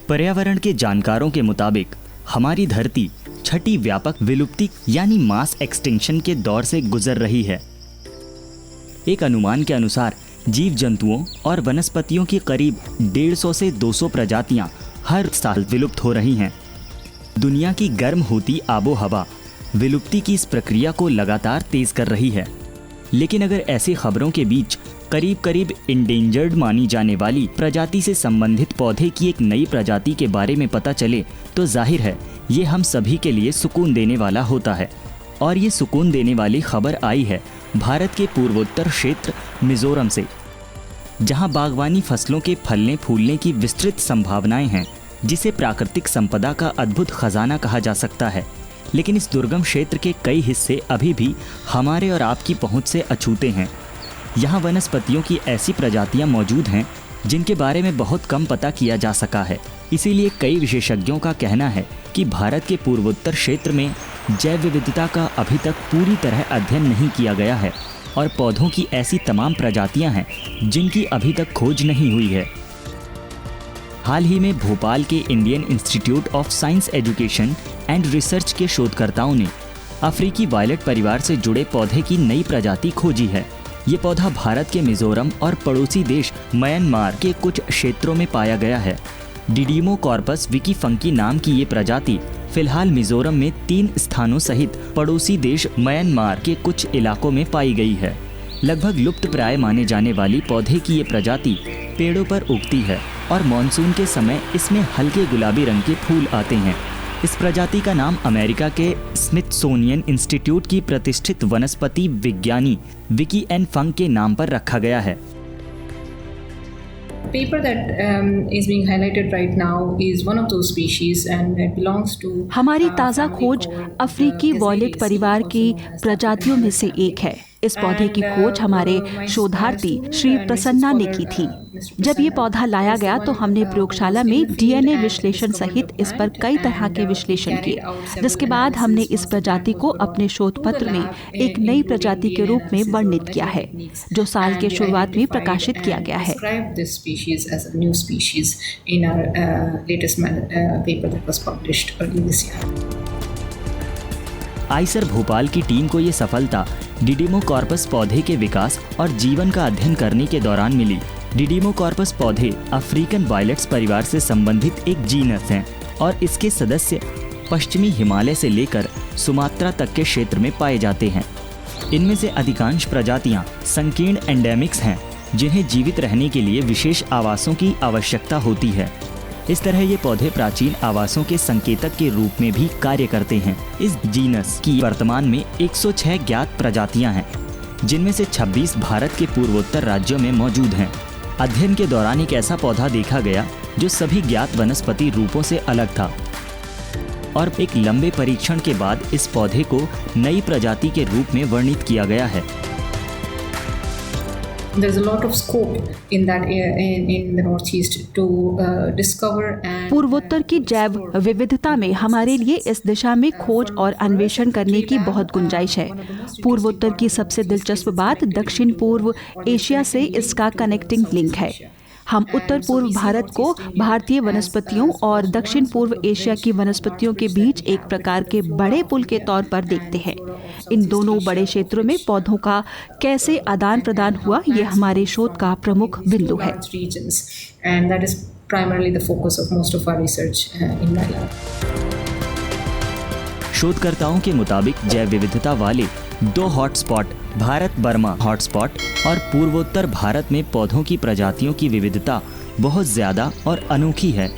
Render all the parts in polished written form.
पर्यावरण के जानकारों के मुताबिक हमारी धरती छठी व्यापक विलुप्ति यानी मास एक्सटिंक्शन के दौर से गुजर रही है। एक अनुमान के अनुसार जीव जंतुओं और वनस्पतियों की करीब 150 से 200 प्रजातियां हर साल विलुप्त हो रही हैं। दुनिया की गर्म होती आबो हवा विलुप्ति की इस प्रक्रिया को लगातार तेज कर रही है। लेकिन अगर ऐसी खबरों के बीच करीब इंडेंजर्ड मानी जाने वाली प्रजाति से संबंधित पौधे की एक नई प्रजाति के बारे में पता चले तो जाहिर है ये हम सभी के लिए सुकून देने वाला होता है। और ये सुकून देने वाली खबर आई है भारत के पूर्वोत्तर क्षेत्र मिजोरम से, जहां बागवानी फसलों के फलने फूलने की विस्तृत संभावनाएं हैं, जिसे प्राकृतिक संपदा का अद्भुत खजाना कहा जा सकता है। लेकिन इस दुर्गम क्षेत्र के कई हिस्से अभी भी हमारे और आपकी पहुंच से अछूते हैं। यहाँ वनस्पतियों की ऐसी प्रजातियां मौजूद हैं जिनके बारे में बहुत कम पता किया जा सका है। इसीलिए कई विशेषज्ञों का कहना है कि भारत के पूर्वोत्तर क्षेत्र में जैव विविधता का अभी तक पूरी तरह अध्ययन नहीं किया गया है और पौधों की ऐसी तमाम प्रजातियां हैं जिनकी अभी तक खोज नहीं हुई है। हाल ही में भोपाल के Indian institute of science education and research के शोधकर्ताओं ने अफ्रीकी वायलेट परिवार से जुड़े पौधे की नई प्रजाति खोजी है। ये पौधा भारत के मिजोरम और पड़ोसी देश म्यांमार के कुछ क्षेत्रों में पाया गया है। डिडिमोकॉर्पस विकीफंकी नाम की ये प्रजाति फिलहाल मिजोरम में 3 स्थानों सहित पड़ोसी देश म्यांमार के कुछ इलाकों में पाई गई है। लगभग लुप्त प्राय माने जाने वाली पौधे की ये प्रजाति पेड़ों पर उगती है और मानसून के समय इसमें हल्के गुलाबी रंग के फूल आते हैं। इस प्रजाति का नाम अमेरिका के स्मिथसोनियन इंस्टीट्यूट की प्रतिष्ठित वनस्पति विज्ञानी विकी एन फंग के नाम पर रखा गया है। Paper that is being highlighted right now is one of those species and it belongs to हमारी ताज़ा खोज अफ्रीकी वॉयलेट परिवार की प्रजातियों में से एक है। इस पौधे की खोज हमारे शोधार्थी श्री प्रसन्ना ने की थी। जब ये पौधा लाया गया तो हमने प्रयोगशाला में डीएनए विश्लेषण सहित इस पर कई तरह के विश्लेषण किए, जिसके बाद हमने इस प्रजाति को अपने शोध पत्र में एक नई प्रजाति के रूप में वर्णित किया है, जो साल के शुरुआत में प्रकाशित किया गया है। आइसर भोपाल की टीम को ये सफलता डिडिमोकॉर्पस पौधे के विकास और जीवन का अध्ययन करने के दौरान मिली। डिडिमोकॉर्पस पौधे अफ्रीकन वायलेट्स परिवार से संबंधित एक जीनस हैं और इसके सदस्य पश्चिमी हिमालय से लेकर सुमात्रा तक के क्षेत्र में पाए जाते हैं। इनमें से अधिकांश प्रजातियां संकीर्ण एंडेमिक्स हैं, जिन्हें जीवित रहने के लिए विशेष आवासों की आवश्यकता होती है। इस तरह ये पौधे प्राचीन आवासों के संकेतक के रूप में भी कार्य करते हैं। इस जीनस की वर्तमान में 106 ज्ञात प्रजातियां हैं, जिनमें से 26 भारत के पूर्वोत्तर राज्यों में मौजूद हैं। अध्ययन के दौरान एक ऐसा पौधा देखा गया जो सभी ज्ञात वनस्पति रूपों से अलग था और एक लंबे परीक्षण के बाद इस पौधे को नई प्रजाति के रूप में वर्णित किया गया है। There's a lot of scope in that in the northeast to discover and पूर्वोत्तर की जैव विविधता में हमारे लिए इस दिशा में खोज और अन्वेषण करने की बहुत गुंजाइश है। पूर्वोत्तर की सबसे दिलचस्प बात दक्षिण पूर्व एशिया से इसका कनेक्टिंग लिंक है। हम उत्तर पूर्व भारत को भारतीय वनस्पतियों और दक्षिण पूर्व एशिया की वनस्पतियों के बीच एक प्रकार के बड़े पुल के तौर पर देखते हैं। इन दोनों बड़े क्षेत्रों में पौधों का कैसे आदान प्रदान हुआ, ये हमारे शोध का प्रमुख बिंदु है। शोधकर्ताओं के मुताबिक जैव विविधता वाले 2 हॉटस्पॉट भारत बर्मा हॉटस्पॉट और पूर्वोत्तर भारत में पौधों की प्रजातियों की विविधता बहुत ज़्यादा और अनोखी है,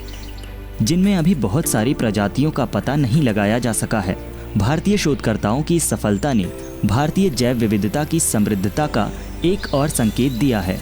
जिनमें अभी बहुत सारी प्रजातियों का पता नहीं लगाया जा सका है। भारतीय शोधकर्ताओं की इस सफलता ने भारतीय जैव विविधता की समृद्धता का एक और संकेत दिया है।